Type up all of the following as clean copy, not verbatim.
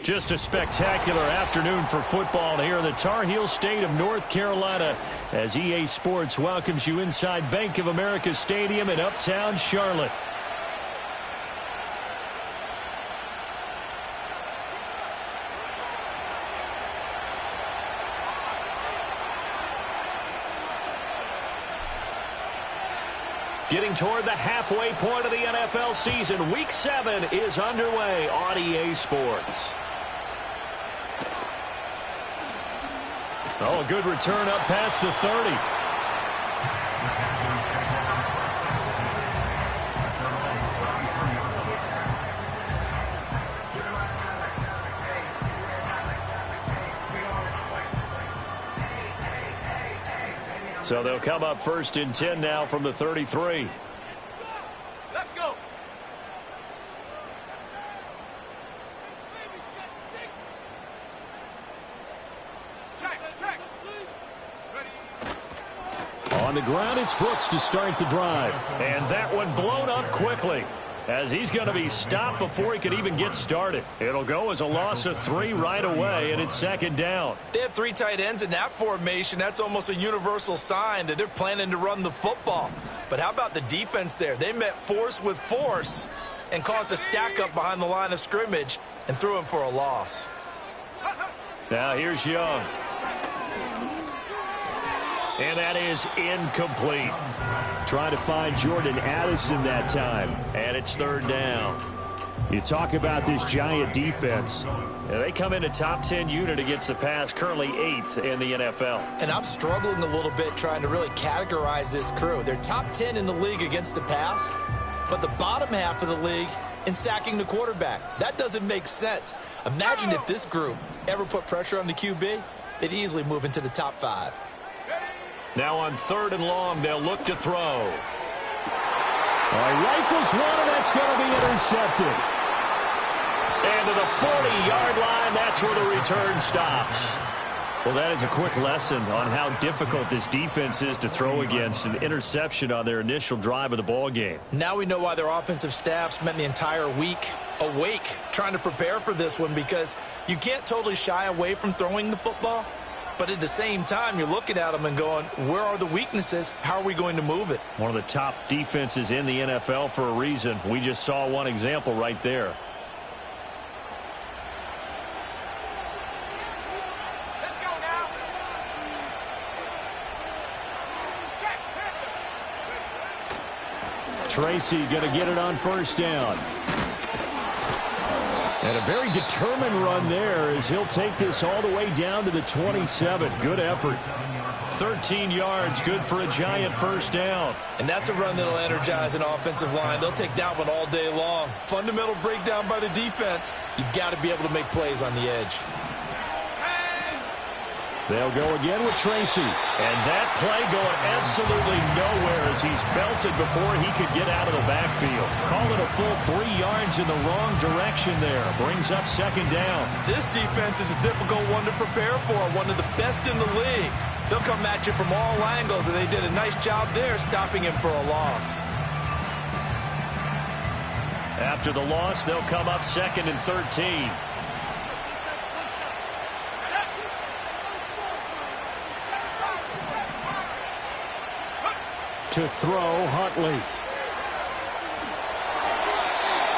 Just a spectacular afternoon for football here in the Tar Heel state of North Carolina as EA Sports welcomes you inside Bank of America Stadium in Uptown Charlotte. Getting toward the halfway point of the NFL season, Week 7 is underway on EA Sports. Oh, a good return up past the 30. So they'll come up first and 10 now from the 33. Let's go. Check. On the ground, it's Brooks to start the drive. And that one blown up quickly as he's going to be stopped before he could even get started. It'll go as a loss of 3 right away, and it's second down. They have 3 tight ends in that formation. That's almost a universal sign that they're planning to run the football. But how about the defense there? They met force with force and caused a stack up behind the line of scrimmage and threw him for a loss. Now here's Young. And that is incomplete. Trying to find Jordan Addison that time. And it's third down. You talk about this Giant defense. They come in a top 10 unit against the pass, currently 8th in the NFL. And I'm struggling a little bit trying to really categorize this crew. They're top 10 in the league against the pass, but the bottom half of the league in sacking the quarterback. That doesn't make sense. Imagine if this group ever put pressure on the QB, they'd easily move into the top 5. Now on 3rd and long, they'll look to throw. Rifles one, and that's going to be intercepted. And to the 40-yard line, that's where the return stops. Well, that is a quick lesson on how difficult this defense is to throw against. An interception on their initial drive of the ball game. Now we know why their offensive staff spent the entire week awake trying to prepare for this one, because you can't totally shy away from throwing the football. But at the same time, you're looking at them and going, where are the weaknesses? How are we going to move it? One of the top defenses in the NFL for a reason. We just saw one example right there. Let's go now. Tracy going to get it on first down. And a very determined run there as he'll take this all the way down to the 27. Good effort. 13 yards, good for a Giant first down. And that's a run that'll energize an offensive line. They'll take that one all day long. Fundamental breakdown by the defense. You've got to be able to make plays on the edge. They'll go again with Tracy. And that play going absolutely nowhere as he's belted before he could get out of the backfield. Call it a full 3 yards in the wrong direction there. Brings up second down. This defense is a difficult one to prepare for. One of the best in the league. They'll come at you from all angles, and they did a nice job there stopping him for a loss. After the loss, they'll come up second and 13. To throw, Huntley.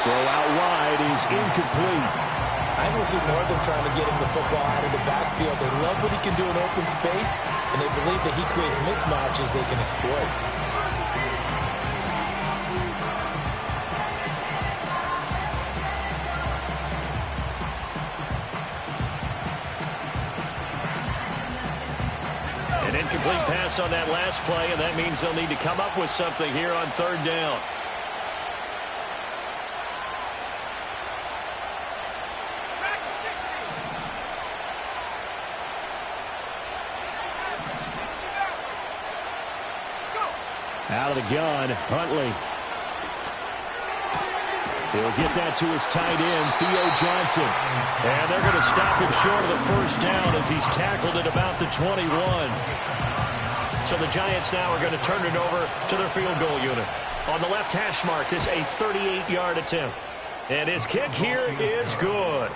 Throw out wide is incomplete. I don't see more of them trying to get him the football out of the backfield. They love what he can do in open space, and they believe that he creates mismatches they can exploit. An incomplete pass on that last play, and that means they'll need to come up with something here on third down. Out of the gun, Huntley. He'll get that to his tight end, Theo Johnson. And they're going to stop him short of the first down as he's tackled at about the 21. So the Giants now are going to turn it over to their field goal unit. On the left hash mark, this a 38-yard attempt. And his kick here is good.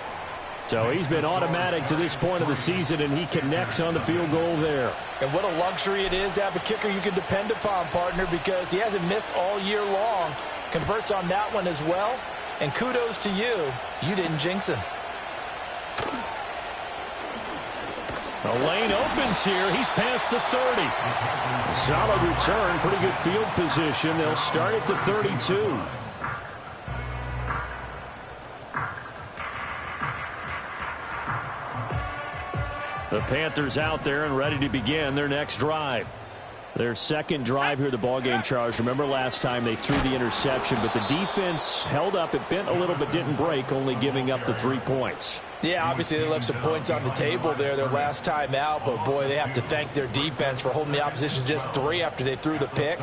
So he's been automatic to this point of the season, and he connects on the field goal there. And what a luxury it is to have a kicker you can depend upon, partner, because he hasn't missed all year long. Converts on that one as well. And kudos to you. You didn't jinx him. The lane opens here. He's past the 30. A solid return. Pretty good field position. They'll start at the 32. The Panthers out there and ready to begin their next drive. Their second drive here, the ballgame, Charles. Remember last time they threw the interception, but the defense held up. It bent a little but didn't break, only giving up the 3 points. Yeah, obviously they left some points on the table there their last time out, but boy, they have to thank their defense for holding the opposition just 3 after they threw the pick.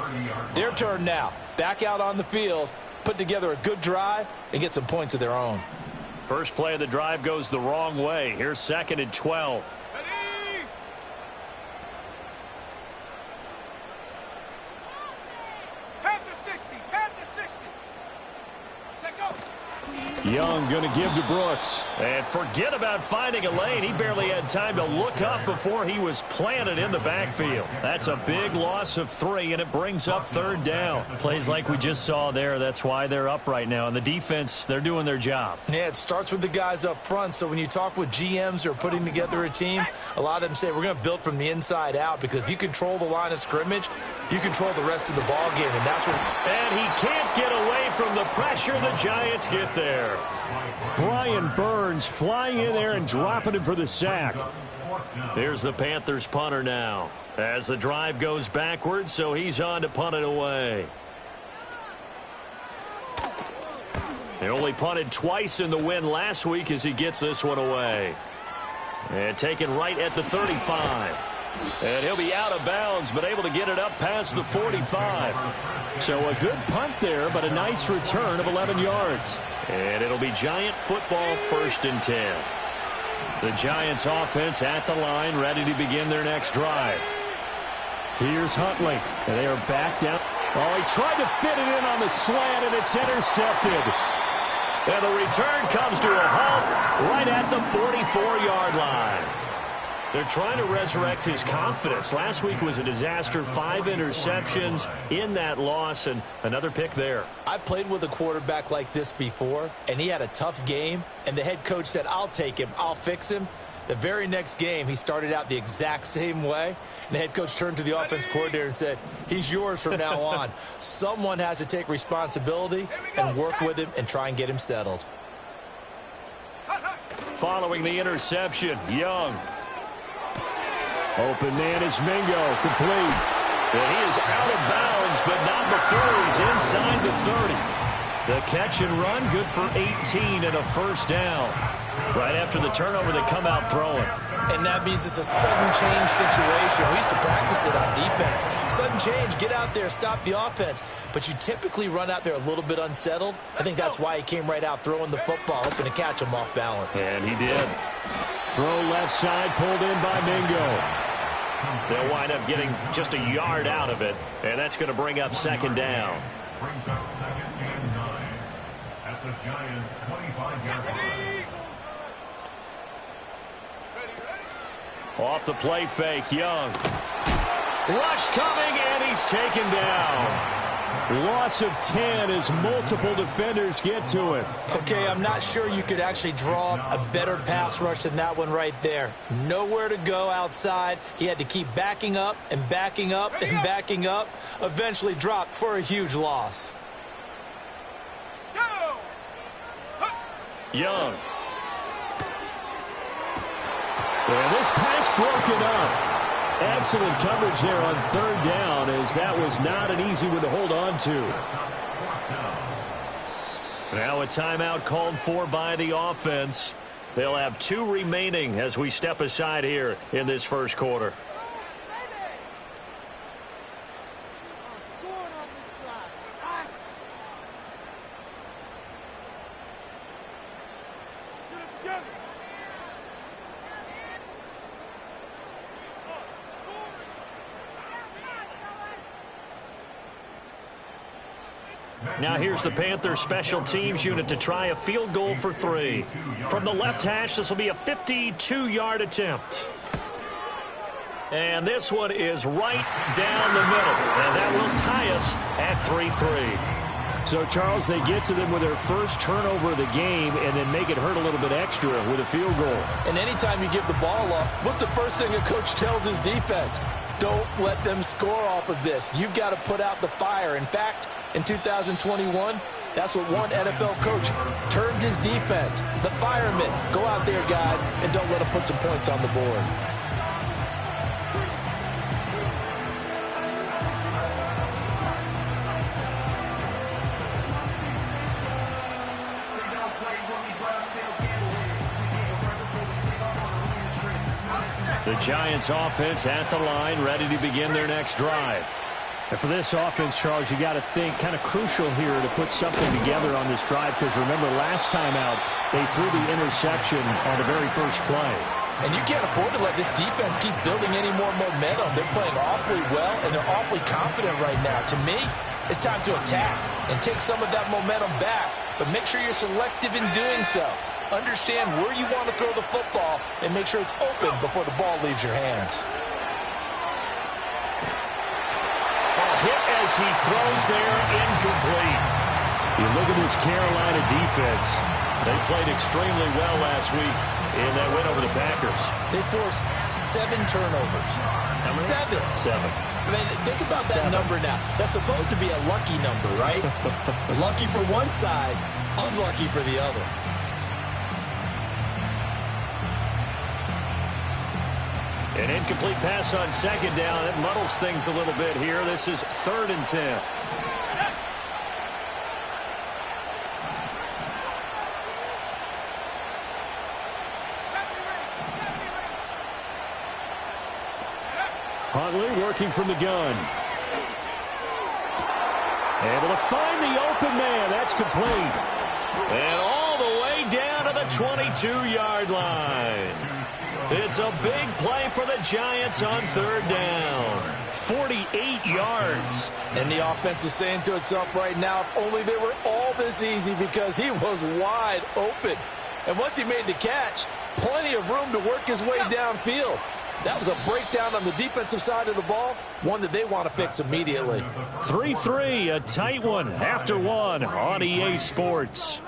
Their turn now. Back out on the field, put together a good drive, and get some points of their own. First play of the drive goes the wrong way. Here's 2nd and 12. Young going to give to Brooks. And forget about finding a lane. He barely had time to look up before he was planted in the backfield. That's a big loss of 3, and it brings up 3rd down. Plays like we just saw there. That's why they're up right now. And the defense, they're doing their job. Yeah, it starts with the guys up front. So when you talk with GMs who are putting together a team, a lot of them say we're going to build from the inside out, because if you control the line of scrimmage, you control the rest of the ball game, and that's what. And he can't get away from the pressure. The Giants get there. Brian Burns flying in there and dropping him for the sack. Here's the Panthers punter now as the drive goes backwards, so he's on to punt it away. They only punted twice in the win last week as he gets this one away. And taken right at the 35. And he'll be out of bounds, but able to get it up past the 45. So a good punt there, but a nice return of 11 yards. And it'll be Giant football, 1st and 10. The Giants offense at the line, ready to begin their next drive. Here's Huntley, and they are back down. Oh, he tried to fit it in on the slant, and it's intercepted. And the return comes to a halt right at the 44-yard line. They're trying to resurrect his confidence. Last week was a disaster. 5 interceptions in that loss, and another pick there. I played with a quarterback like this before, and he had a tough game, and the head coach said, I'll take him, I'll fix him. The very next game, he started out the exact same way, and the head coach turned to the offense coordinator and said, he's yours from now on. Someone has to take responsibility and work with him and try and get him settled. Following the interception, Young. Open man is Mingo, complete. And he is out of bounds, but not before he's inside the 30. The catch and run, good for 18 and a 1st down. Right after the turnover, they come out throwing. And that means it's a sudden change situation. We used to practice it on defense. Sudden change, get out there, stop the offense. But you typically run out there a little bit unsettled. I think that's why he came right out throwing the football, hoping to catch him off balance. And he did. Throw left side, pulled in by Mingo. They'll wind up getting just a yard out of it, and that's going to bring up 2nd down. Brings up 2nd and 9 at the Giants' 25-yard line. Off the play fake, Young. Rush coming, and he's taken down. Loss of 10 as multiple defenders get to it. Okay, I'm not sure you could actually draw a better pass rush than that one right there. Nowhere to go outside. He had to keep backing up and backing up and backing up. Eventually dropped for a huge loss. Young. And this pass broken up. Excellent coverage there on 3rd down, as that was not an easy one to hold on to. Now a timeout called for by the offense. They'll have 2 remaining as we step aside here in this 1st quarter. Now here's the Panthers special teams unit to try a field goal for 3. From the left hash, this will be a 52-yard attempt. And this one is right down the middle. And that will tie us at 3-3. So, Charles, they get to them with their first turnover of the game and then make it hurt a little bit extra with a field goal. And anytime you give the ball up, what's the first thing a coach tells his defense? Don't let them score off of this. You've got to put out the fire. In fact, in 2021, that's what one NFL coach termed his defense. The firemen. Go out there, guys, and don't let them put some points on the board. The Giants offense at the line, ready to begin their next drive. And for this offense, Charles, you got to think kind of crucial here to put something together on this drive, because remember last time out, they threw the interception on the very first play. And you can't afford to let this defense keep building any more momentum. They're playing awfully well, and they're awfully confident right now. To me, it's time to attack and take some of that momentum back, but make sure you're selective in doing so. Understand where you want to throw the football and make sure it's open before the ball leaves your hands. A hit as he throws there, incomplete. You look at this Carolina defense. They played extremely well last week in that win over the Packers. They forced 7 turnovers. How many? 7. I mean, think about that number now. That's supposed to be a lucky number, right? Lucky for one side, unlucky for the other. An incomplete pass on second down. That muddles things a little bit here. This is 3rd and 10. Huntley working from the gun. Able to find the open man. That's complete. And all the way down to the 22-yard line. It's a big play for the Giants on 3rd down. 48 yards. And the offense is saying to itself right now, if only they were all this easy, because he was wide open. And once he made the catch, plenty of room to work his way downfield. That was a breakdown on the defensive side of the ball, one that they want to fix immediately. 3-3, a tight one after one on EA Sports.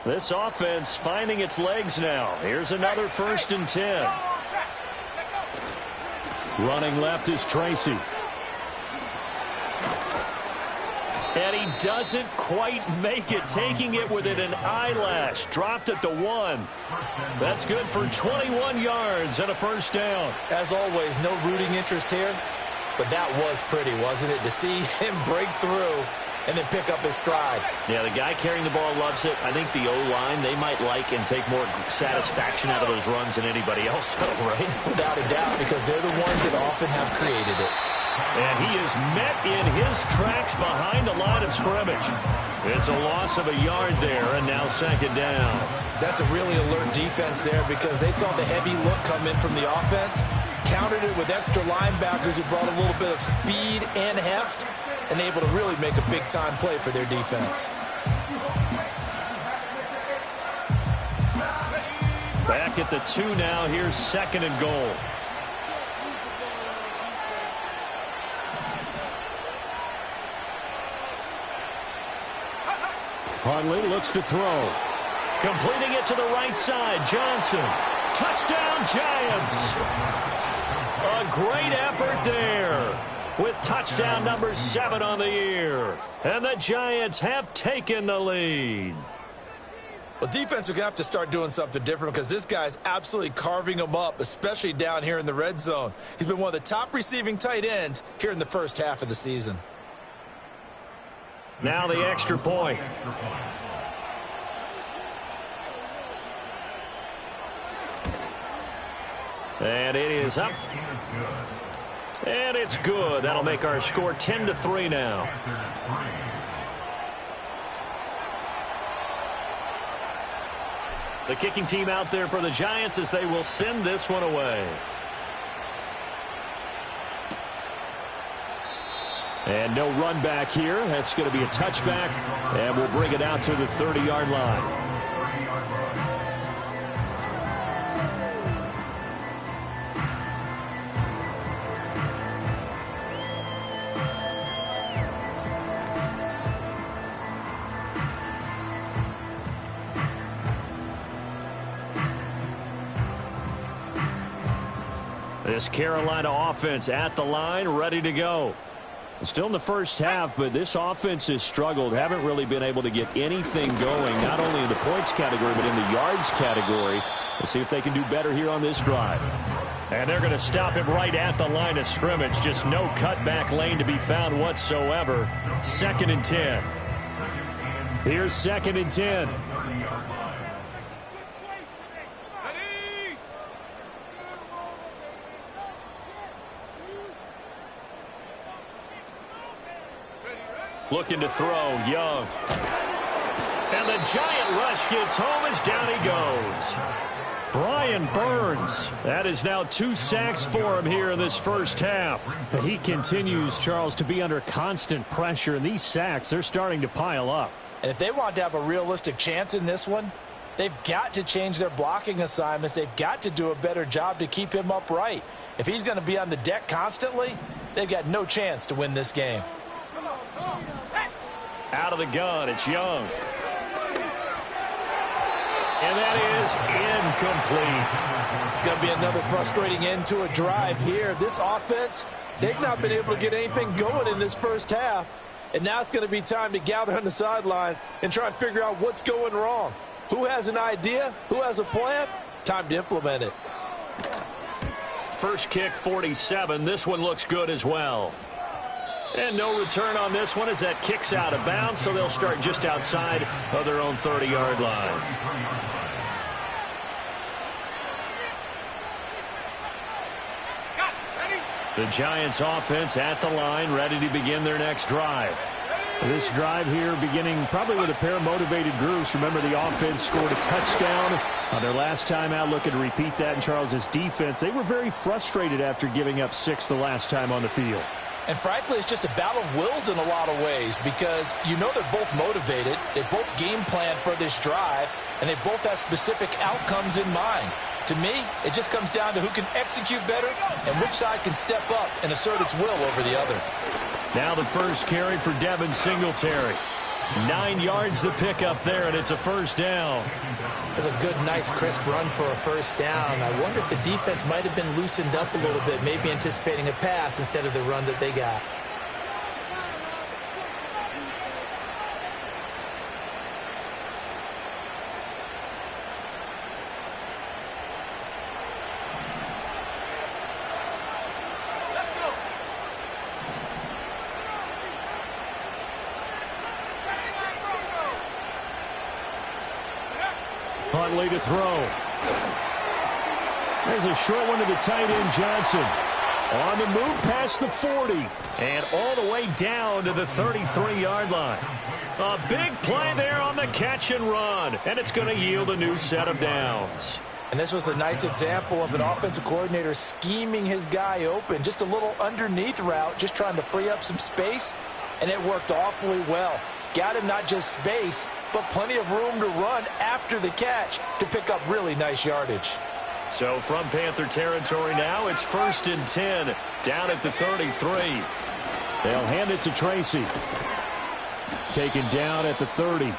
This offense finding its legs now. Here's another 1st and 10. Running left is Tracy. And he doesn't quite make it, taking it within an eyelash. Dropped at the 1. That's good for 21 yards and a 1st down. As always, no rooting interest here, but that was pretty, wasn't it? To see him break through and then pick up his stride. Yeah, the guy carrying the ball loves it. I think the O-line, they might like and take more satisfaction out of those runs than anybody else, though, right? Without a doubt, because they're the ones that often have created it. And he is met in his tracks behind the line of scrimmage. It's a loss of a yard there, and now 2nd down. That's a really alert defense there, because they saw the heavy look come in from the offense, countered it with extra linebackers who brought a little bit of speed and heft, and able to really make a big-time play for their defense. Back at the 2 now. Here's 2nd and goal. Huntley looks to throw. Completing it to the right side. Johnson. Touchdown, Giants. A great effort there, with touchdown number 7 on the year. And the Giants have taken the lead. Well, defense are going to have to start doing something different, because this guy's absolutely carving them up, especially down here in the red zone. He's been one of the top receiving tight ends here in the first half of the season. Now the extra point. And it is up. And it's good. That'll make our score 10-3 now. The kicking team out there for the Giants as they will send this one away. And no run back here. That's going to be a touchback, and we'll bring it out to the 30-yard line. This Carolina offense at the line, ready to go. Still in the first half, but this offense has struggled. Haven't really been able to get anything going, not only in the points category, but in the yards category. We'll see if they can do better here on this drive. And they're going to stop him right at the line of scrimmage. Just no cutback lane to be found whatsoever. 2nd and 10. Here's 2nd and 10. Looking to throw, Young. And the giant rush gets home as down he goes. Brian Burns. That is now 2 sacks for him here in this first half. He continues, Charles, to be under constant pressure, and these sacks, they're starting to pile up. And if they want to have a realistic chance in this one, they've got to change their blocking assignments. They've got to do a better job to keep him upright. If he's going to be on the deck constantly, they've got no chance to win this game. Out of the gun, it's Young. And that is incomplete. It's going to be another frustrating end to a drive here. This offense, they've not been able to get anything going in this first half. And now it's going to be time to gather on the sidelines and try and figure out what's going wrong. Who has an idea? Who has a plan? Time to implement it. First kick, 47. This one looks good as well. And no return on this one as that kicks out of bounds, so they'll start just outside of their own 30-yard line. The Giants offense at the line, ready to begin their next drive. This drive here beginning probably with a pair of motivated groups. Remember, the offense scored a touchdown on their last time out. Looking to repeat that in Charles's defense. They were very frustrated after giving up 6 the last time on the field. And frankly, it's just a battle of wills in a lot of ways because you know they're both motivated. They both game plan for this drive, and they both have specific outcomes in mind. To me, it just comes down to who can execute better and which side can step up and assert its will over the other. Now the first carry for Devin Singletary. 9 yards to pick up there, and it's a first down. That's a good, nice, crisp run for a first down. I wonder if the defense might have been loosened up a little bit, maybe anticipating a pass instead of the run that they got. Huntley to throw. There's a short one to the tight end, Johnson. On the move past the 40. And all the way down to the 33-yard line. A big play there on the catch and run. And it's going to yield a new set of downs. And this was a nice example of an offensive coordinator scheming his guy open. Just a little underneath route, just trying to free up some space. And it worked awfully well. Got him not just space, but plenty of room to run after the catch to pick up really nice yardage. So from Panther territory now, it's 1st and 10 down at the 33. They'll hand it to Tracy. Taken down at the 30.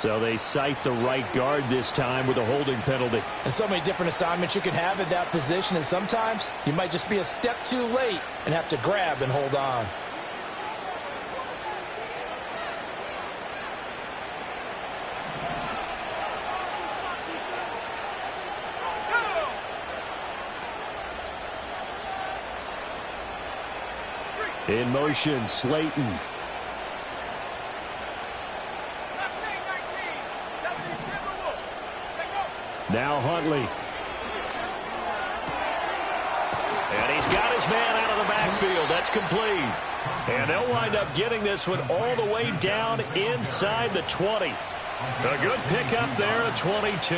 So they cite the right guard this time with a holding penalty. And so many different assignments you can have at that position, and sometimes you might just be a step too late and have to grab and hold on. In motion, Slayton. Now Huntley. And he's got his man out of the backfield. That's complete. And they'll wind up getting this one all the way down inside the 20. A good pickup there at 22.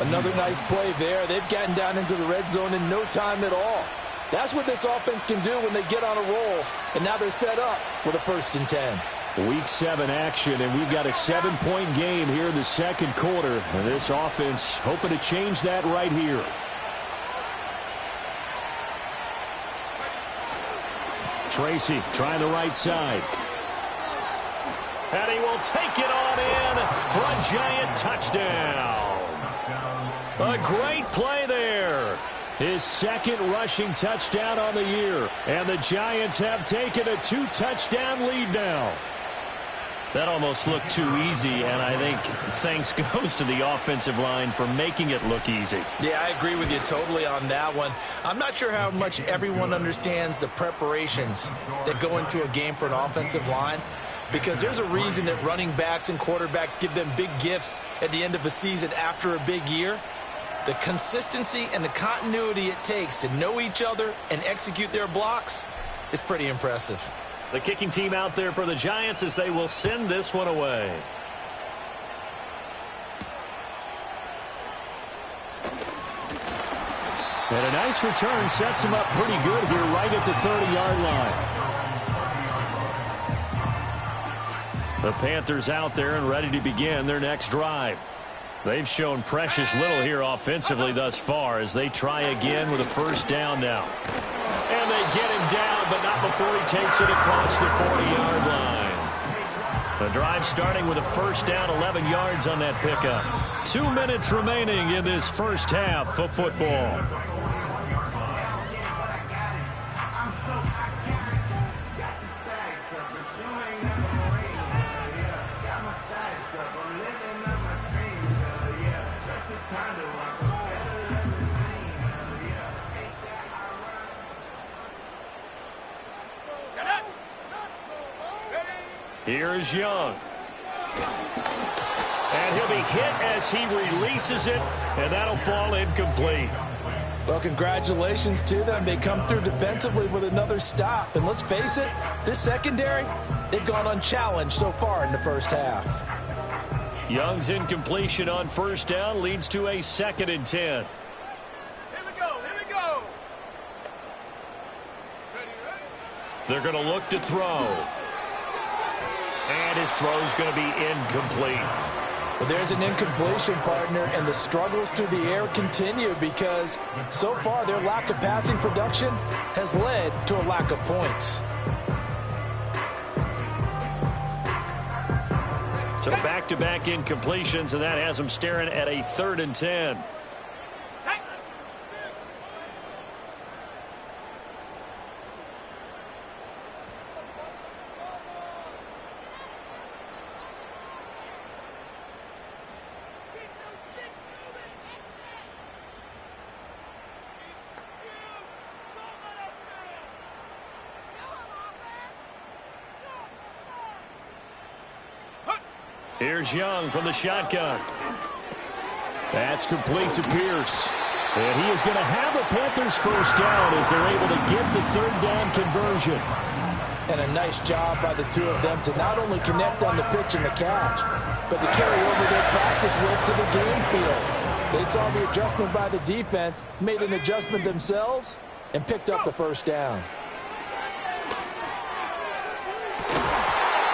Another nice play there. They've gotten down into the red zone in no time at all. That's what this offense can do when they get on a roll. And now they're set up with a 1st and 10. Week 7 action, and we've got a 7-point game here in the second quarter. And this offense hoping to change that right here. Tracy trying the right side. And he will take it on in for a giant touchdown. A great play there. His 2nd rushing touchdown on the year. And the Giants have taken a 2-touchdown lead now. That almost looked too easy, and I think thanks goes to the offensive line for making it look easy. Yeah, I agree with you totally on that one. I'm not sure how much everyone understands the preparations that go into a game for an offensive line, because there's a reason that running backs and quarterbacks give them big gifts at the end of a season after a big year. The consistency and the continuity it takes to know each other and execute their blocks is pretty impressive. The kicking team out there for the Giants as they will send this one away. And a nice return sets him up pretty good here right at the 30-yard line. The Panthers out there and ready to begin their next drive. They've shown precious little here offensively thus far as they try again with a 1st down now. And they get him down, but not before he takes it across the 40-yard line. The drive starting with a 1st down, 11 yards on that pickup. 2 minutes remaining in this first half of football. Here's Young. And he'll be hit as he releases it, and that'll fall incomplete. Well, congratulations to them. They come through defensively with another stop. And let's face it, this secondary, they've gone unchallenged so far in the first half. Young's incompletion on 1st down leads to a 2nd and 10. Here we go. Here we go. They're going to look to throw. And his throw's going to be incomplete. Well, there's an incompletion, partner, and the struggles through the air continue because so far their lack of passing production has led to a lack of points. So back-to-back incompletions, and that has them staring at a 3rd and 10. Here's Young from the shotgun. That's complete to Pierce. And he is going to have a Panthers 1st down as they're able to get the 3rd down conversion. And a nice job by the two of them to not only connect on the pitch and the catch, but to carry over their practice work to the game field. They saw the adjustment by the defense, made an adjustment themselves, and picked up the 1st down.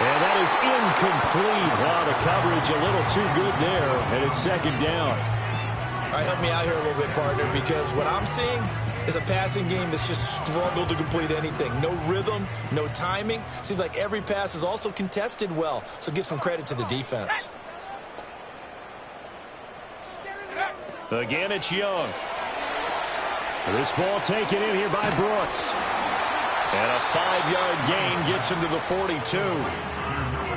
And that is incomplete. Wow, the coverage a little too good there, and it's 2nd down. All right, help me out here a little bit, partner, because what I'm seeing is a passing game that's just struggled to complete anything. No rhythm, no timing. Seems like every pass is also contested well, so give some credit to the defense. Again, it's Young. This ball taken in here by Brooks. And a 5-yard gain gets him to the 42.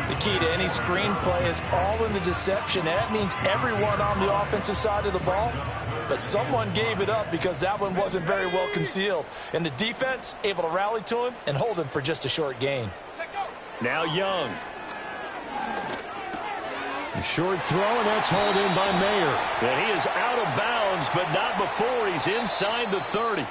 The key to any screen play is all in the deception. And that means everyone on the offensive side of the ball. But someone gave it up because that one wasn't very well concealed. And the defense able to rally to him and hold him for just a short gain. Now Young. A short throw, and that's hauled in by Mayer. And he is out of bounds, but not before he's inside the 30.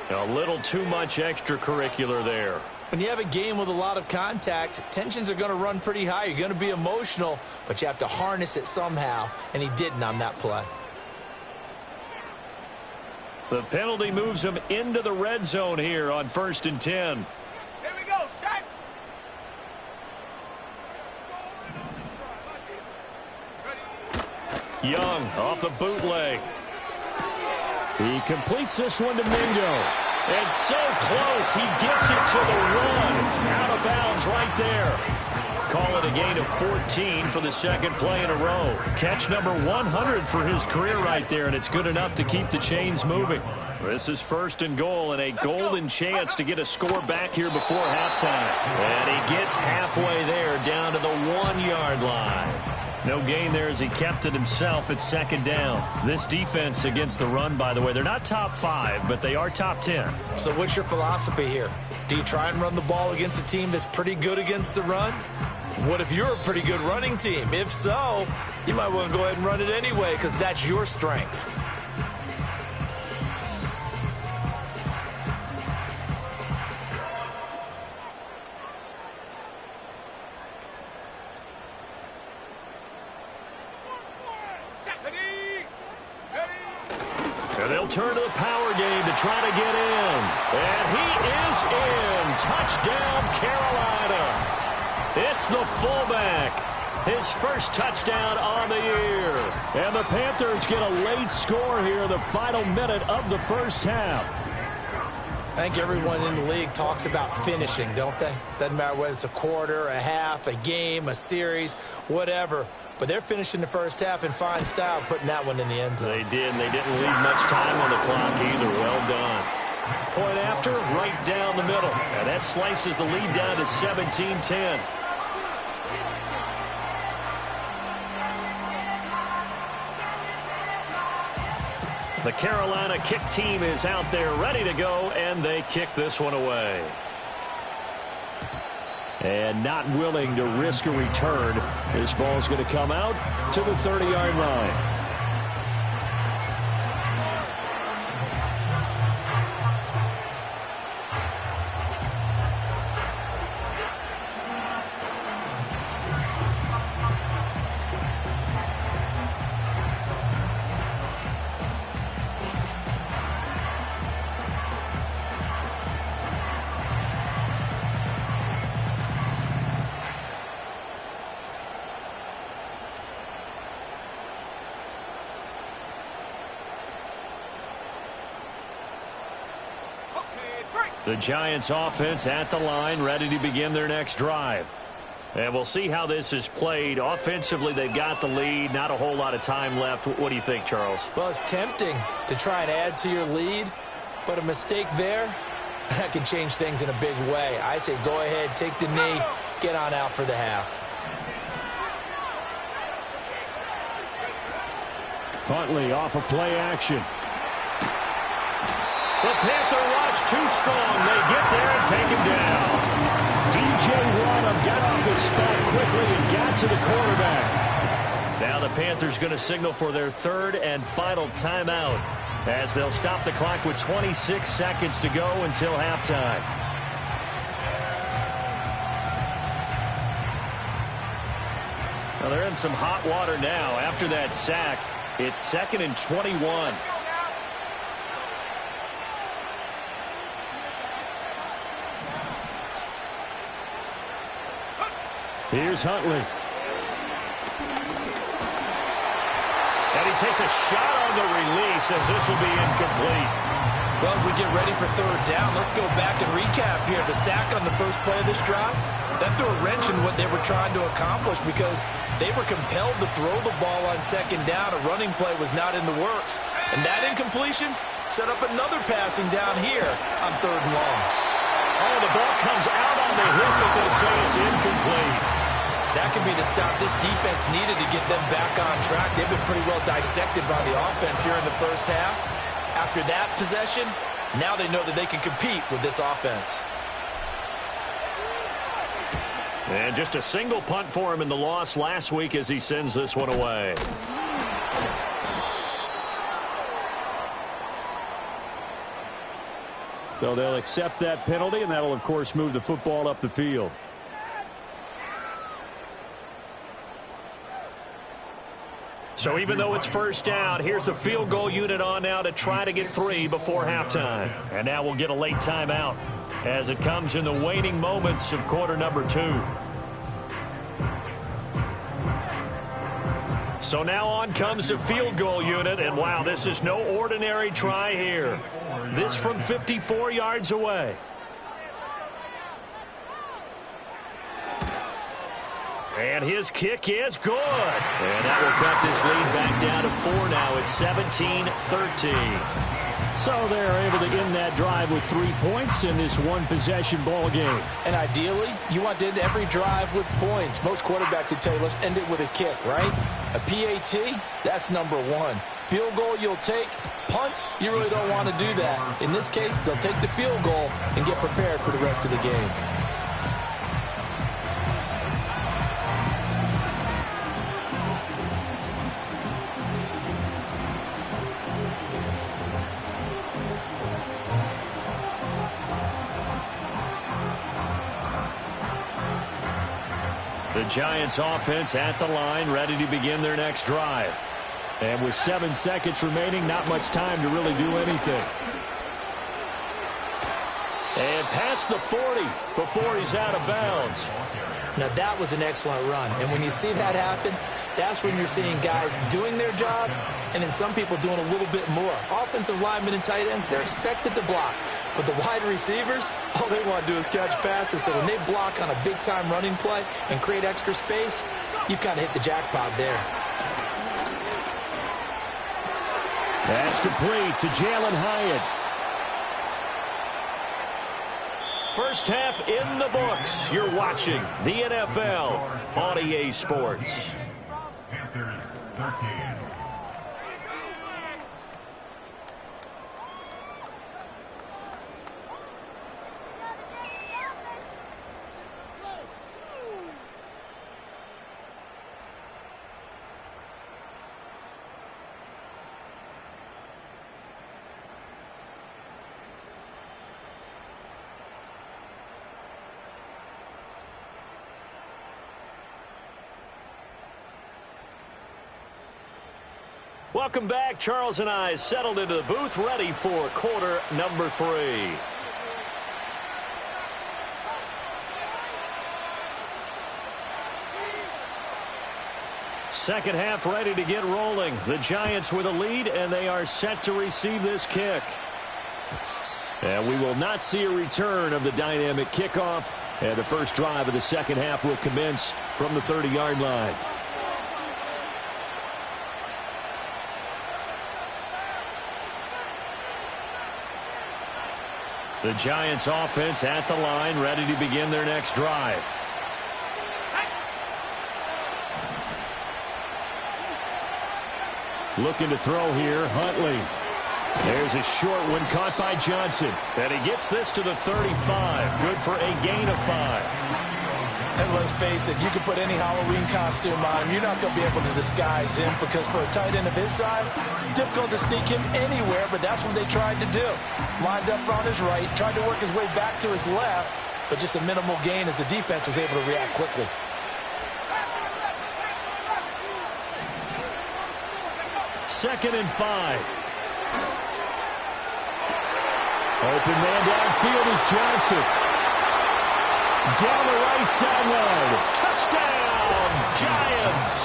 A little too much extracurricular there. When you have a game with a lot of contact, tensions are going to run pretty high. You're going to be emotional, but you have to harness it somehow, and he didn't on that play. The penalty moves him into the red zone here on 1st and 10. Here we go, set. Young off the bootleg. He completes this one to Mingo. And so close, he gets it to the run. Out of bounds right there. Call it a gain of 14 for the second play in a row. Catch number 100 for his career right there, and it's good enough to keep the chains moving. This is 1st and goal, and a golden chance to get a score back here before halftime. And he gets halfway there, down to the 1-yard line. No gain there as he kept it himself at 2nd down. This defense against the run, by the way, they're not top 5, but they are top 10. So what's your philosophy here? Do you try and run the ball against a team that's pretty good against the run? What if you're a pretty good running team? If so, you might want to go ahead and run it anyway because that's your strength. And they'll turn to the power game to try to get in. And he is in. Touchdown, Carolina. It's the fullback. His first touchdown on the year. And the Panthers get a late score here in the final minute of the first half. I think everyone in the league talks about finishing, don't they? Doesn't matter whether it's a quarter, a half, a game, a series, whatever. But they're finishing the first half in fine style, putting that one in the end zone. They did, and they didn't leave much time on the clock either. Well done. Point after, right down the middle. And that slices the lead down to 17-10. The Carolina kick team is out there ready to go, and they kick this one away. And not willing to risk a return. This ball's going to come out to the 30-yard line. The Giants offense at the line, ready to begin their next drive. And we'll see how this is played. Offensively, they've got the lead. Not a whole lot of time left. What do you think, Charles? Well, it's tempting to try and add to your lead, but a mistake there, that can change things in a big way. I say go ahead, take the knee, get on out for the half. Huntley off of play action. The Panther rush too strong. They get there and take him down. DJ Waddle got off his spot quickly and got to the quarterback. Now the Panthers going to signal for their 3rd and final timeout as they'll stop the clock with 26 seconds to go until halftime. Well, they're in some hot water now. After that sack, it's 2nd and 21. Here's Huntley. And he takes a shot on the release as this will be incomplete. Well, as we get ready for 3rd down, let's go back and recap here. The sack on the first play of this drive, that threw a wrench in what they were trying to accomplish because they were compelled to throw the ball on 2nd down. A running play was not in the works. And that incompletion set up another passing down here on 3rd and long. Oh, the ball comes out on the hip, but they say it's incomplete. That could be the stop this defense needed to get them back on track. They've been pretty well dissected by the offense here in the first half. After that possession, now they know that they can compete with this offense. And just a single punt for him in the loss last week as he sends this one away. So they'll accept that penalty, and that'll, of course, move the football up the field. So even though it's first down, here's the field goal unit on now to try to get 3 before halftime. And now we'll get a late timeout as it comes in the waning moments of quarter number 2. So now on comes the field goal unit, and wow, this is no ordinary try here. This from 54 yards away. And his kick is good. And that will cut this lead back down to 4 now. It's 17-13. So they're able to end that drive with 3 points in this one-possession ball game. And ideally, you want to end every drive with points. Most quarterbacks would tell you, let's end it with a kick, right? A PAT, that's number 1. Field goal you'll take. Punts, you really don't want to do that. In this case, they'll take the field goal and get prepared for the rest of the game. The Giants offense at the line, ready to begin their next drive. And with 7 seconds remaining, not much time to really do anything. And past the 40 before he's out of bounds. Now that was an excellent run. And when you see that happen, that's when you're seeing guys doing their job and then some people doing a little bit more. Offensive linemen and tight ends, they're expected to block. But the wide receivers, all they want to do is catch passes. So when they block on a big-time running play and create extra space, you've kind of hit the jackpot there. That's complete to Jalen Hyatt. First half in the books. You're watching the NFL on EA Sports. Panthers 13. Welcome back. Charles and I settled into the booth, ready for quarter number 3. Second half ready to get rolling. The Giants with a lead, and they are set to receive this kick. And we will not see a return of the dynamic kickoff. And the first drive of the second half will commence from the 30-yard line. The Giants offense at the line, ready to begin their next drive. Looking to throw here, Huntley. There's a short one caught by Johnson. And he gets this to the 35. Good for a gain of 5. And let's face it, you can put any Halloween costume on. You're not going to be able to disguise him because for a tight end of his size, difficult to sneak him anywhere, but that's what they tried to do. Lined up on his right, tried to work his way back to his left, but just a minimal gain as the defense was able to react quickly. Second and 5. Open man downfield is Johnson. Down the right sideline. Touchdown, Giants.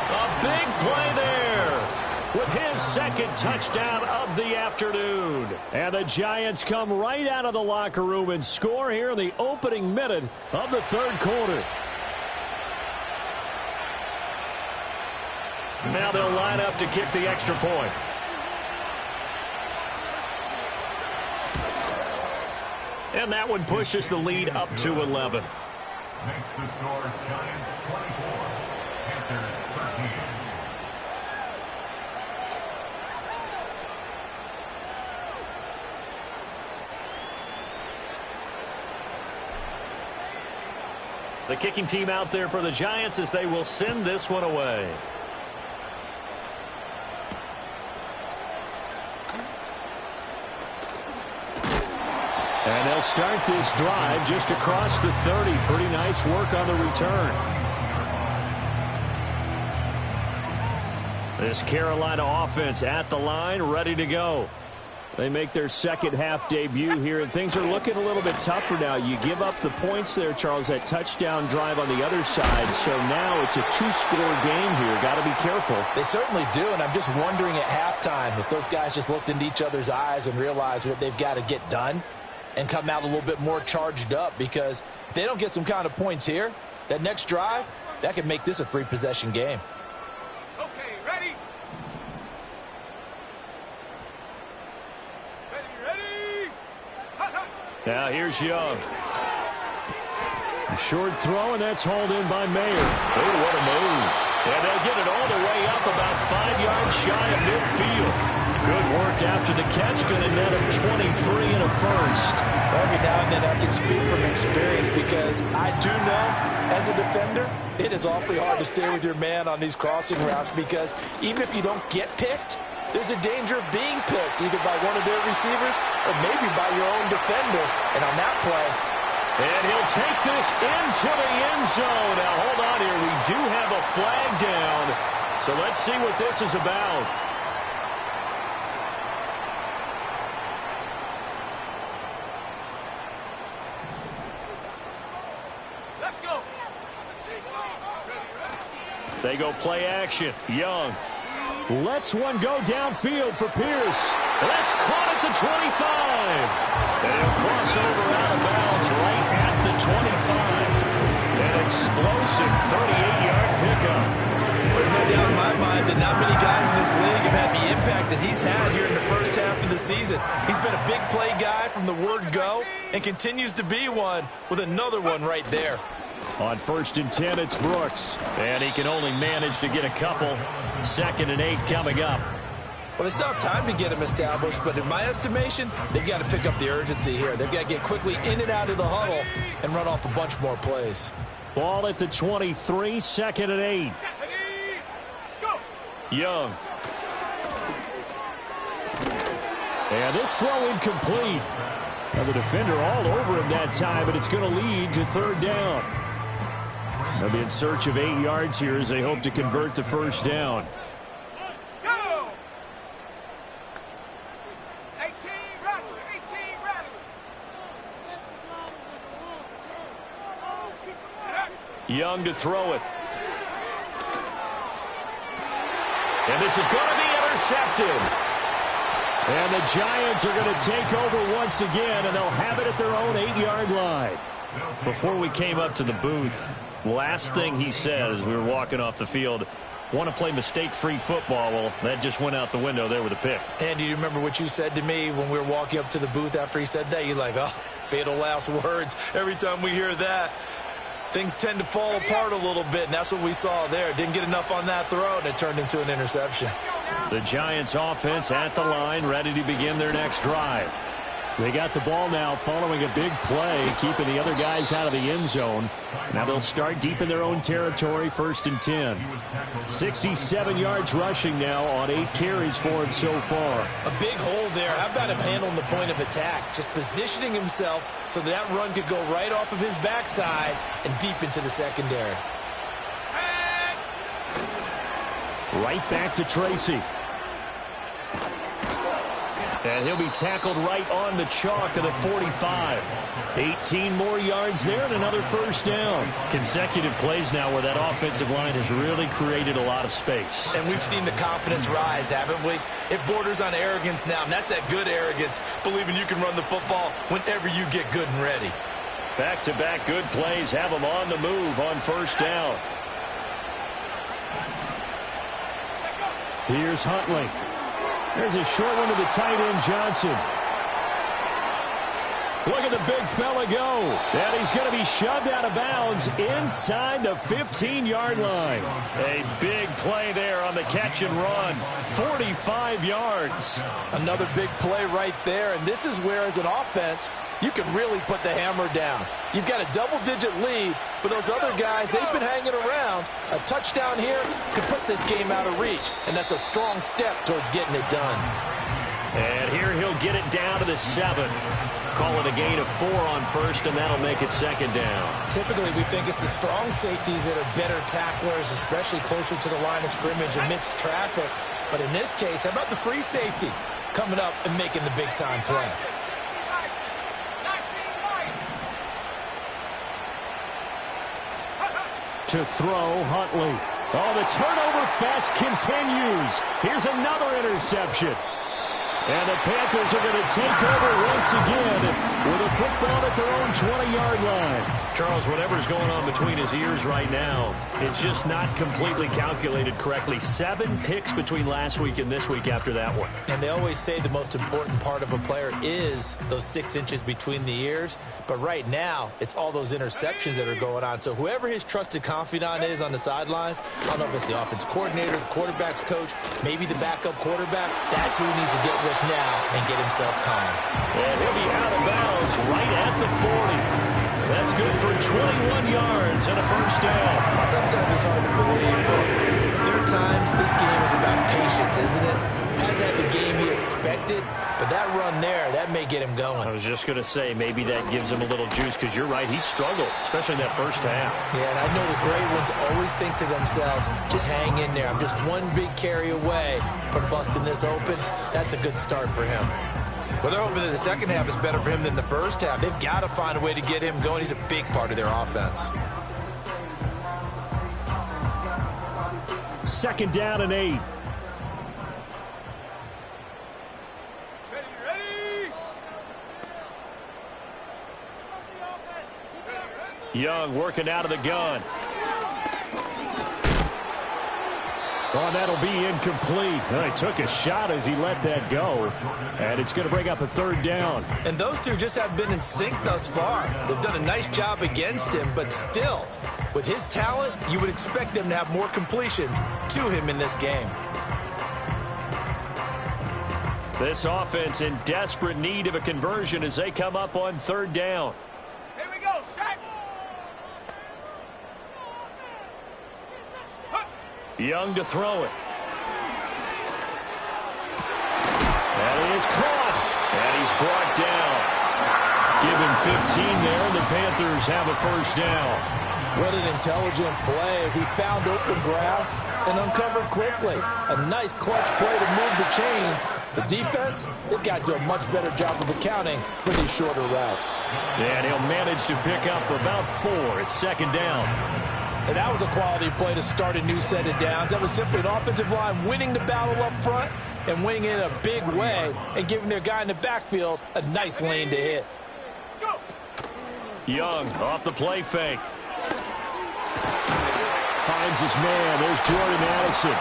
A big play there with his second touchdown of the afternoon. And the Giants come right out of the locker room and score here in the opening minute of the third quarter. Now they'll line up to kick the extra point. And that one pushes the lead up to 11. Makes the score Giants 24, Panthers 13. The kicking team out there for the Giants as they will send this one away. start this drive just across the 30. Pretty nice work on the return. This Carolina offense at the line, ready to go. They make their second half debut here, and things are looking a little bit tougher now. You give up the points there, Charles, that touchdown drive on the other side. So now it's a two-score game here. Got to be careful. They certainly do, and I'm just wondering at halftime if those guys just looked into each other's eyes and realized what they've got to get done and come out a little bit more charged up, because if they don't get some kind of points here, that next drive, that could make this a three-possession game. Okay, ready? Now here's Young. A short throw, and that's hauled in by Mayer. Oh, what a move. And they'll get it all the way up about 5 yards shy of midfield. Good work after the catch. Going to net him 23 and a first. Every now and then I can speak from experience, because I do know, as a defender, it is awfully hard to stay with your man on these crossing routes, because even if you don't get picked, there's a danger of being picked, either by one of their receivers or maybe by your own defender. And on that play, and he'll take this into the end zone. Now, hold on here. We do have a flag down. So let's see what this is about. Let's go. They go play action. Young. Lets one go downfield for Pierce. That's caught at the 25. And he'll cross over out of bounds right at the 25. An explosive 38-yard pickup. there's no doubt in my mind that not many guys in this league have had the impact that he's had here in the first half of the season. He's been a big play guy from the word go and continues to be one with another one right there. On 1st and 10, it's Brooks. And he can only manage to get a couple. 2nd and 8 coming up. Well, they still have time to get him established, but in my estimation, they've got to pick up the urgency here. They've got to get quickly in and out of the huddle and run off a bunch more plays. Ball at the 23, 2nd and 8. Go. Young. And this throw incomplete. Now the defender all over him that time, but it's going to lead to 3rd down. They'll be in search of 8 yards here as they hope to convert the first down. Go. 18 rattle. 18 rattle. Young to throw it. And this is going to be intercepted. And the Giants are going to take over once again, and they'll have it at their own 8-yard line. Before we came up to the booth, last thing he said as we were walking off the field, want to play mistake-free football. Well, that just went out the window there with a pick. Andy, do you remember what you said to me when we were walking up to the booth after he said that? You're like, oh, fatal last words. Every time we hear that, things tend to fall apart a little bit, and that's what we saw there. Didn't get enough on that throw, and it turned into an interception. The Giants offense at the line, ready to begin their next drive. They got the ball now following a big play, keeping the other guys out of the end zone. Now they'll start deep in their own territory, 1st and 10. 67 yards rushing now on 8 carries for him so far. A big hole there. How about him handling the point of attack? Just positioning himself so that run could go right off of his backside and deep into the secondary. Right back to Tracy. And he'll be tackled right on the chalk of the 45. 18 more yards there and another first down. Consecutive plays now where that offensive line has really created a lot of space. And we've seen the confidence rise, haven't we? It borders on arrogance now, and that's that good arrogance, believing you can run the football whenever you get good and ready. Back-to-back good plays have them on the move on first down. Here's Huntley. There's a short one to the tight end, Johnson. Look at the big fella go. And he's going to be shoved out of bounds inside the 15-yard line. A big play there on the catch and run. 45 yards. Another big play right there, and this is where, as an offense, you can really put the hammer down. You've got a double-digit lead, but those other guys, they've been hanging around. A touchdown here could put this game out of reach, and that's a strong step towards getting it done. And here he'll get it down to the 7. call it a gain of 4 on first, and that'll make it second down. Typically, we think it's the strong safeties that are better tacklers, especially closer to the line of scrimmage amidst traffic. But in this case, how about the free safety coming up and making the big-time play? To throw, Huntley. Oh, the turnover fest continues. Here's another interception. And the Panthers are going to take over once again with a football at their own 20-yard line. Charles, whatever's going on between his ears right now, it's just not completely calculated correctly. 7 picks between last week and this week after that one. And they always say the most important part of a player is those 6 inches between the ears. But right now, it's all those interceptions that are going on. So whoever his trusted confidant is on the sidelines, I don't know if it's the offensive coordinator, the quarterback's coach, maybe the backup quarterback, that's who he needs to get with now and get himself calm. And he'll be out of bounds right at the 40. That's good for 21 yards and a first down. Sometimes it's hard to believe, but there are times this game is about patience, isn't it? Has had the game he expected, but that run there, that may get him going. I was just going to say, maybe that gives him a little juice, because you're right, he struggled, especially in that first half. Yeah, and I know the great ones always think to themselves, just hang in there. I'm just one big carry away from busting this open. That's a good start for him. Well, they're hoping that the second half is better for him than the first half. They've got to find a way to get him going. He's a big part of their offense. Second down and 8. Young working out of the gun. Oh, that'll be incomplete. Well, he took a shot as he let that go. And it's going to bring up a third down. And those two just have been in sync thus far. They've done a nice job against him, but still, with his talent, you would expect them to have more completions to him in this game. This offense in desperate need of a conversion as they come up on third down. Here we go, set. Young to throw it. And he is caught. And he's brought down. Given 15 there, and the Panthers have a first down. What an intelligent play as he found open grass and uncovered quickly. A nice clutch play to move the chains. The defense, they've got to do a much better job of accounting for these shorter routes. And he'll manage to pick up about 4. It's second down. And that was a quality play to start a new set of downs. That was simply an offensive line winning the battle up front and winning it in a big way and giving their guy in the backfield a nice lane to hit. Go. Young off the play fake. Finds his man. There's Jordan Addison.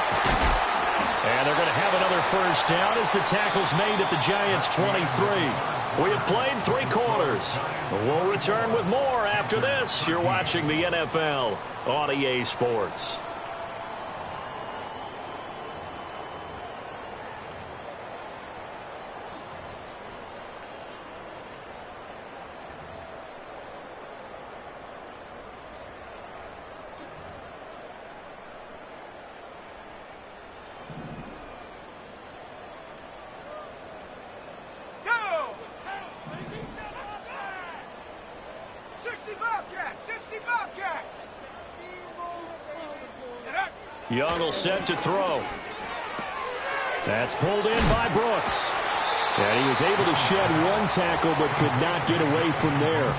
And they're going to have another first down as the tackle's made at the Giants' 23. We have played 3 quarters. We'll return with more after this. You're watching the NFL on EA Sports. Go. 60 Bobcat, 60 Bobcat. Young will set to throw. That's pulled in by Brooks. And he was able to shed 1 tackle but could not get away from there.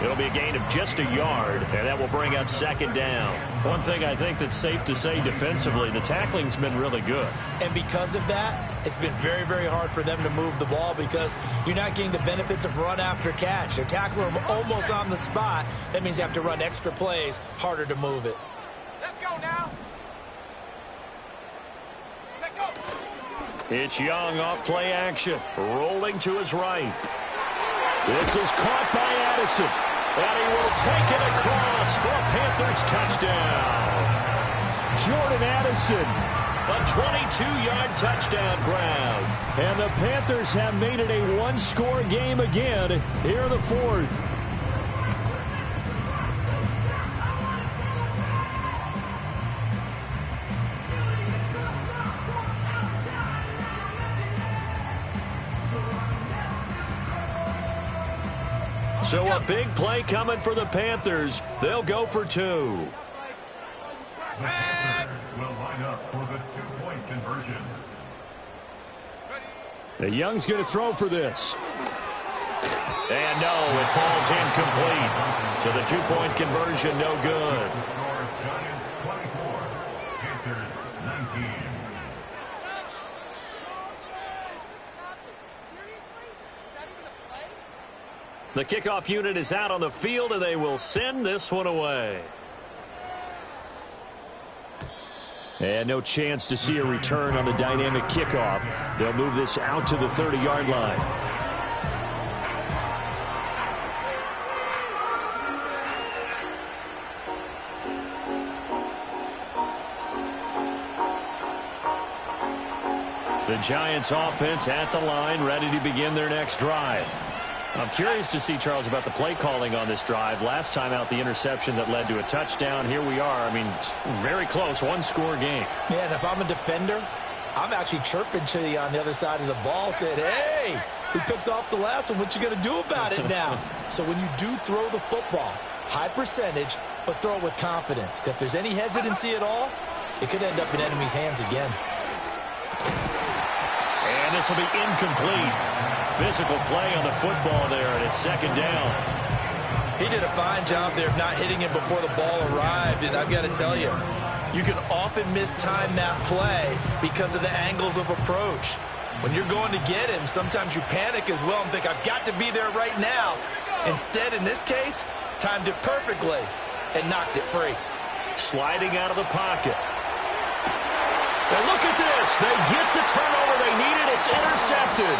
It'll be a gain of just a yard, and that will bring up second down. One thing I think that's safe to say defensively, the tackling's been really good. And because of that, it's been very, very hard for them to move the ball because you're not getting the benefits of run after catch. They're tackling them almost on the spot. That means you have to run extra plays, harder to move it. Let's go now. Set, go. It's Young off play action, rolling to his right. This is caught by Addison. And he will take it across for a Panthers touchdown. Jordan Addison. A 22-yard touchdown ground. And the Panthers have made it a 1-score game again here in the 4th. So a big play coming for the Panthers. They'll go for 2. The Panthers will line up for the 2-point conversion. The Young's going to throw for this. And no, it falls incomplete. So the 2-point conversion, no good. Score Giants 24, Panthers 19. The kickoff unit is out on the field, and they will send this one away. And no chance to see a return on the dynamic kickoff. They'll move this out to the 30-yard line. The Giants offense at the line, ready to begin their next drive. I'm curious to see, Charles, about the play calling on this drive. Last time out, the interception that led to a touchdown. Here we are. I mean, very close, one-score game. Man, if I'm a defender, I'm actually chirping to you on the other side of the ball, saying, hey, we picked off the last one. What you going to do about it now? So when you do throw the football, high percentage, but throw it with confidence. Because if there's any hesitancy at all, it could end up in enemy's hands again. And this will be incomplete. Physical play on the football there, and it's second down. He did a fine job there of not hitting him before the ball arrived, and I've got to tell you, you can often mistime that play because of the angles of approach. When you're going to get him, sometimes you panic as well and think, I've got to be there right now. Instead, in this case, timed it perfectly and knocked it free. Sliding out of the pocket. And look at this. They get the turnover they needed. It's intercepted.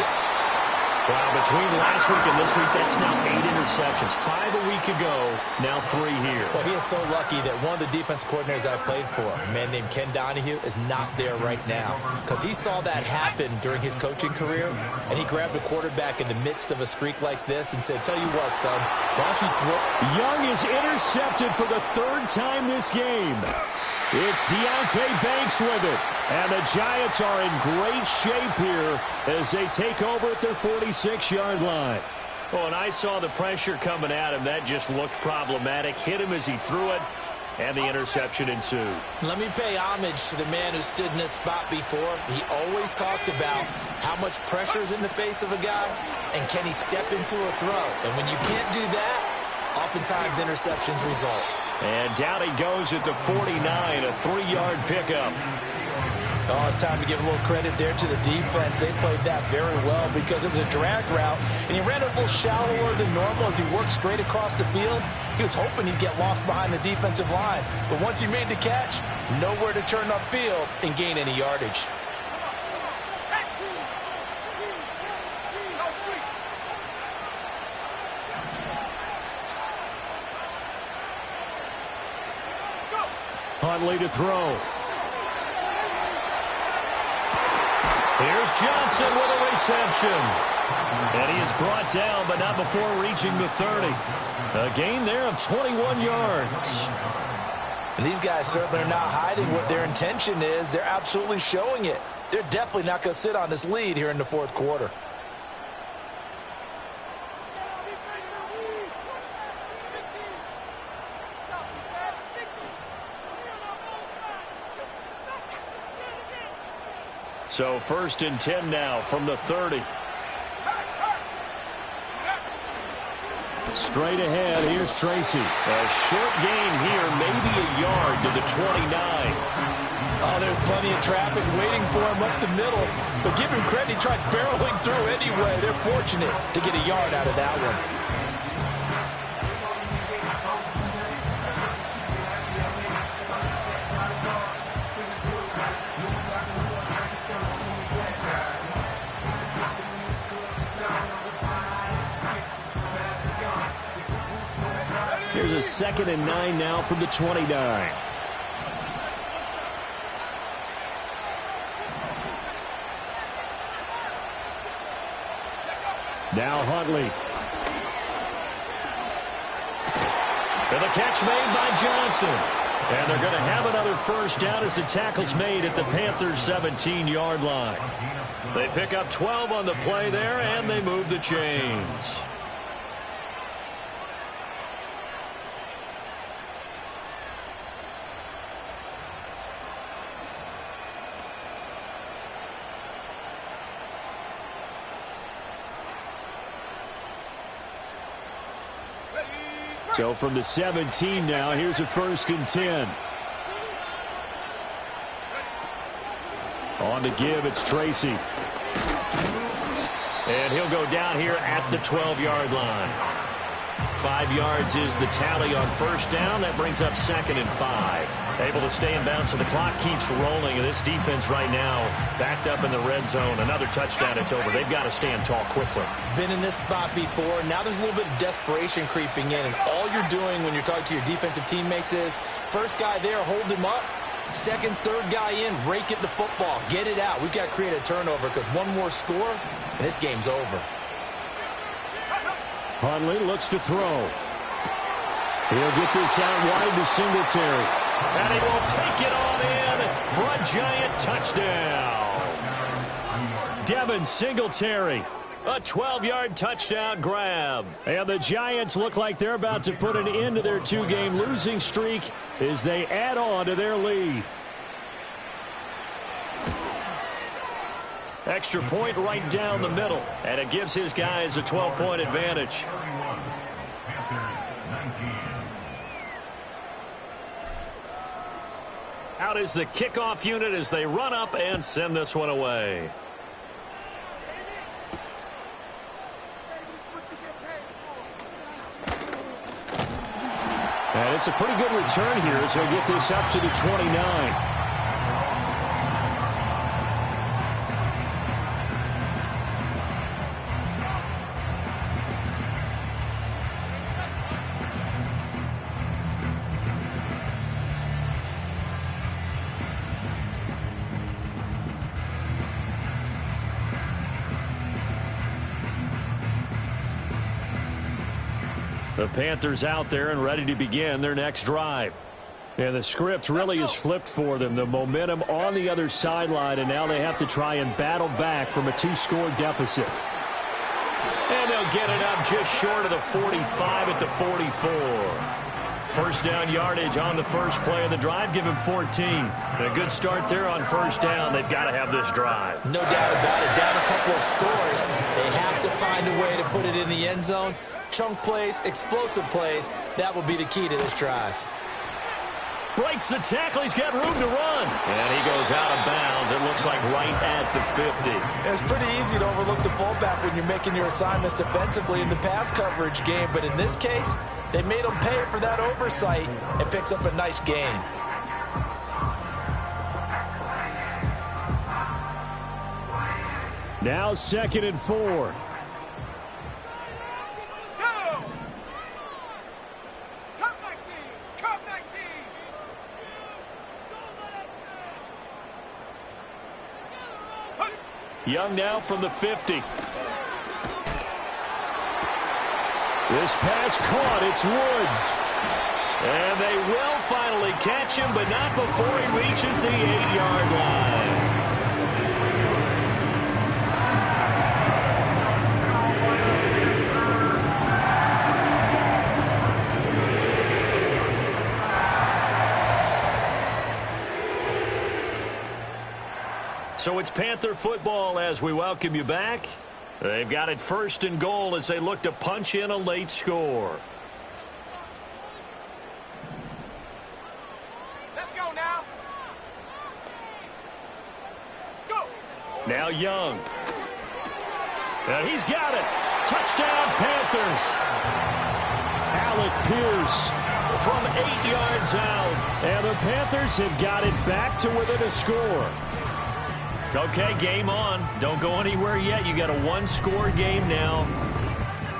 Wow, between last week and this week, that's now 8 interceptions. 5 a week ago, now 3 here. Well, he is so lucky that one of the defense coordinators I played for, a man named Ken Donahue, is not there right now. Because he saw that happen during his coaching career, and he grabbed a quarterback in the midst of a streak like this and said, tell you what, son, why don't you throw... Young is intercepted for the 3rd time this game. It's Deontay Banks with it. And the Giants are in great shape here as they take over at their 46-yard line. Well, and I saw the pressure coming at him. That just looked problematic. Hit him as he threw it, and the interception ensued. Let me pay homage to the man who stood in this spot before. He always talked about how much pressure is in the face of a guy, and can he step into a throw. And when you can't do that, oftentimes interceptions result. And down he goes at the 49, a 3-yard pickup. Oh, it's time to give a little credit there to the defense. They played that very well because it was a drag route, and he ran a little shallower than normal as he worked straight across the field. He was hoping he'd get lost behind the defensive line, but once he made the catch, nowhere to turn upfield and gain any yardage. Huntley to throw. Here's Johnson with a reception. And he is brought down, but not before reaching the 30. A gain there of 21 yards. And these guys certainly are not hiding what their intention is. They're absolutely showing it. They're definitely not going to sit on this lead here in the 4th quarter. So 1st and 10 now from the 30. Straight ahead, here's Tracy. A short gain here, maybe a yard to the 29. Oh, there's plenty of traffic waiting for him up the middle. But give him credit, he tried barreling through anyway. They're fortunate to get a yard out of that one. Here's a 2nd and 9 now from the 29. Now Huntley. And the catch made by Johnson. And they're going to have another 1st down as the tackle's made at the Panthers' 17-yard line. They pick up 12 on the play there, and they move the chains. So from the 17 now, here's a 1st and 10. On to give, it's Tracy. And he'll go down here at the 12-yard line. 5 yards is the tally on 1st down. That brings up 2nd and 5. Able to stay in bounds, so the clock keeps rolling. And this defense right now backed up in the red zone. Another touchdown, it's over. They've got to stand tall quickly. Been in this spot before. Now there's a little bit of desperation creeping in. And all you're doing when you're talking to your defensive teammates is, first guy there, hold him up. Second, third guy in, rake at the football. Get it out. We've got to create a turnover because one more score, and this game's over. Hundley looks to throw. He'll get this out wide to Singletary. And he will take it on in for a giant touchdown. Devin Singletary, a 12-yard touchdown grab. And the Giants look like they're about to put an end to their 2-game losing streak as they add on to their lead. Extra point right down the middle, and it gives his guys a 12-point advantage. Out is the kickoff unit as they run up and send this one away. And it's a pretty good return here as he'll get this up to the 29. The Panthers out there and ready to begin their next drive. And the script really is flipped for them. The momentum on the other sideline, and now they have to try and battle back from a 2-score deficit. And they'll get it up just short of the 45 at the 44. First down yardage on the first play of the drive. Give him 14. And a good start there on first down. They've got to have this drive. No doubt about it. Down a couple of scores. They have to find a way to put it in the end zone. Chunk plays, explosive plays. That will be the key to this drive. Breaks the tackle. He's got room to run. And he goes out of bounds. It looks like right at the 50. It's pretty easy to overlook the fullback when you're making your assignments defensively in the pass coverage game. But in this case, they made him pay for that oversight and picks up a nice gain. Now 2nd and 4. Young now from the 50. This pass caught. It's Woods. And they will finally catch him, but not before he reaches the 8-yard line. So it's Panther football as we welcome you back. They've got it 1st and goal as they look to punch in a late score. Let's go now. Go. Now Young. And he's got it. Touchdown Panthers. Alec Pierce From 8 yards out. And the Panthers have got it back to within a score. Okay, game on. Don't go anywhere yet. You got a 1-score game now.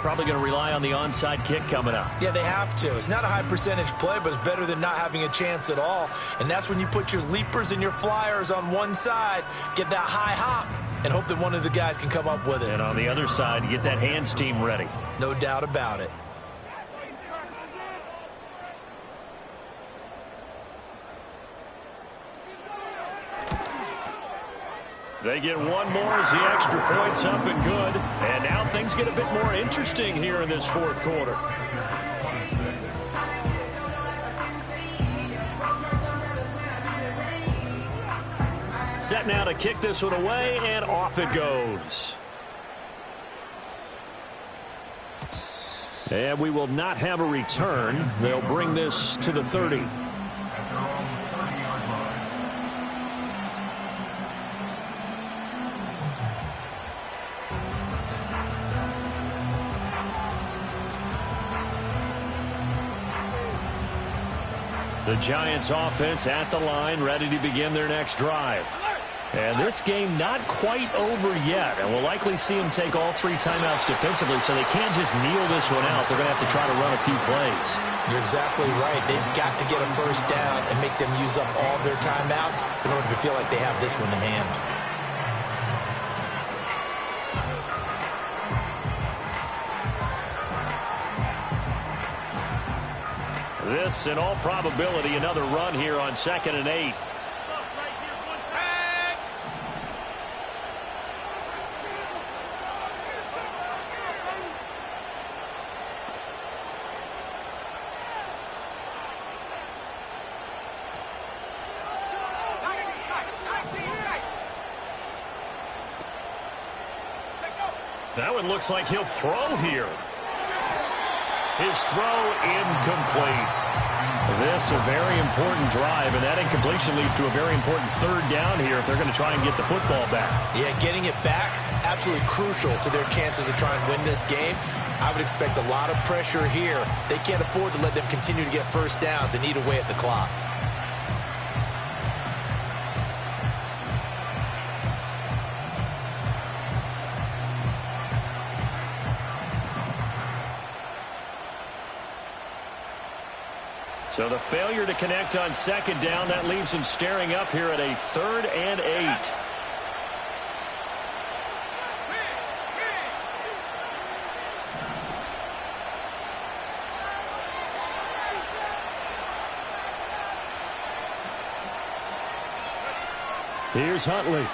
Probably going to rely on the onside kick coming up. Yeah, they have to. It's not a high percentage play, but it's better than not having a chance at all. And that's when you put your leapers and your flyers on one side, get that high hop, and hope that one of the guys can come up with it. And on the other side, you get that hands team ready. No doubt about it. They get one more as the extra point's up and good. And now things get a bit more interesting here in this 4th quarter. Set now to kick this one away, and off it goes. And we will not have a return. They'll bring this to the 30. At their own 30-yard line. The Giants offense at the line, ready to begin their next drive. And this game not quite over yet. And we'll likely see them take all 3 timeouts defensively, so they can't just kneel this one out. They're going to have to try to run a few plays. You're exactly right. They've got to get a first down and make them use up all their timeouts in order to feel like they have this one in hand. This, in all probability, another run here on 2nd and 8. That one looks like he'll throw here. His throw incomplete. This a very important drive, and that incompletion leads to a very important 3rd down here if they're going to try and get the football back. Yeah, getting it back, absolutely crucial to their chances of trying to win this game. I would expect a lot of pressure here. They can't afford to let them continue to get first downs and eat away at the clock. So the failure to connect on 2nd down, that leaves him staring up here at a 3rd and 8. Here's Huntley.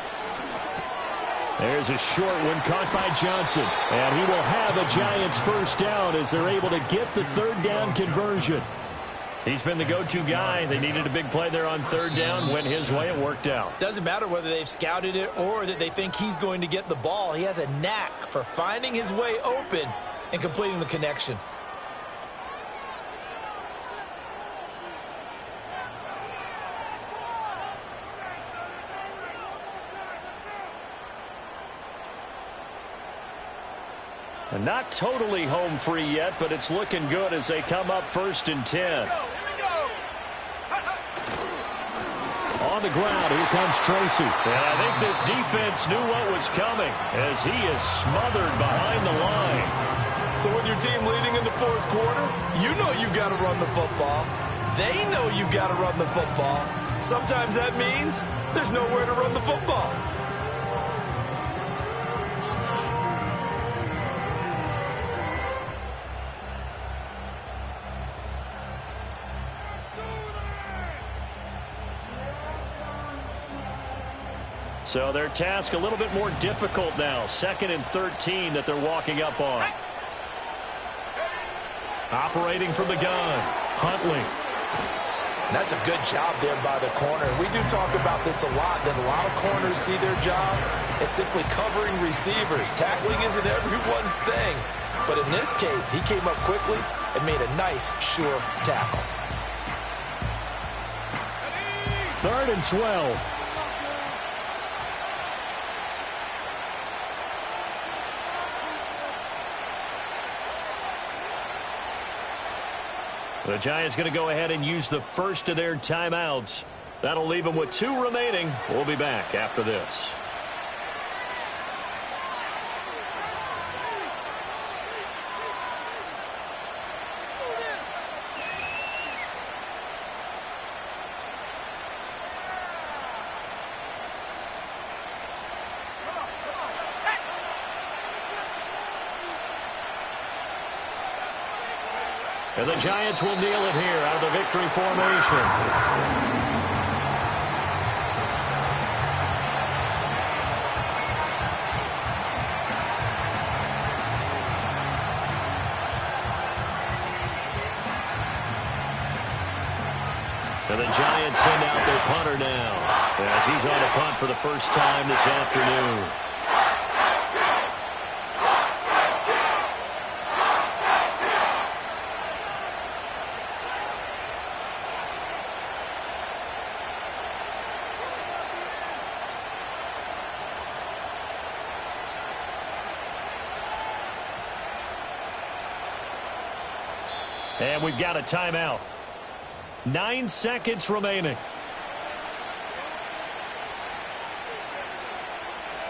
There's a short one caught by Johnson. And he will have a Giants first down as they're able to get the 3rd down conversion. He's been the go-to guy. They needed a big play there on 3rd down. Went his way. It worked out. Doesn't matter whether they've scouted it or that they think he's going to get the ball. He has a knack for finding his way open and completing the connection. And not totally home free yet, but it's looking good as they come up 1st and 10. On the ground, here comes Tracy. And I think this defense knew what was coming as he is smothered behind the line. So with your team leading in the 4th quarter, you know you've got to run the football. They know you've got to run the football. Sometimes that means there's nowhere to run the football. So their task a little bit more difficult now. 2nd and 13 that they're walking up on. Operating from the gun, Huntley. That's a good job there by the corner. We do talk about this a lot, that a lot of corners see their job as simply covering receivers. Tackling isn't everyone's thing. But in this case, he came up quickly and made a nice, sure tackle. 3rd and 12. The Giants going to go ahead and use the first of their timeouts. That'll leave them with 2 remaining. We'll be back after this. And the Giants will kneel it here out of the victory formation. And the Giants send out their punter now as he's on a punt for the first time this afternoon. And we've got a timeout. 9 seconds remaining.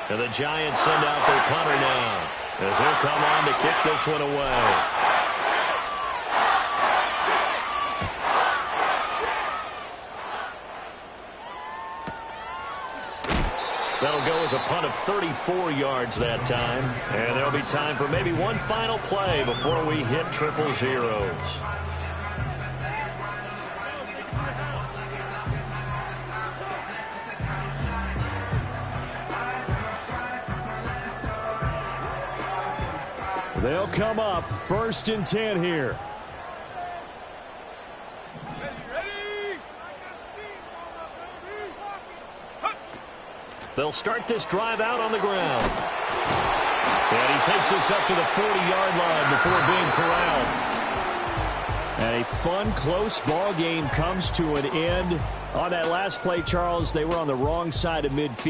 And the Giants send out their punter now, as he'll come on to kick this one away. That'll go as a punt of 34 yards that time. And there'll be time for maybe one final play before we hit triple zeros. They'll come up 1st and 10 here. They'll start this drive out on the ground. And he takes us up to the 40-yard line before being corralled. And a fun, close ball game comes to an end. On that last play, Charles, they were on the wrong side of midfield.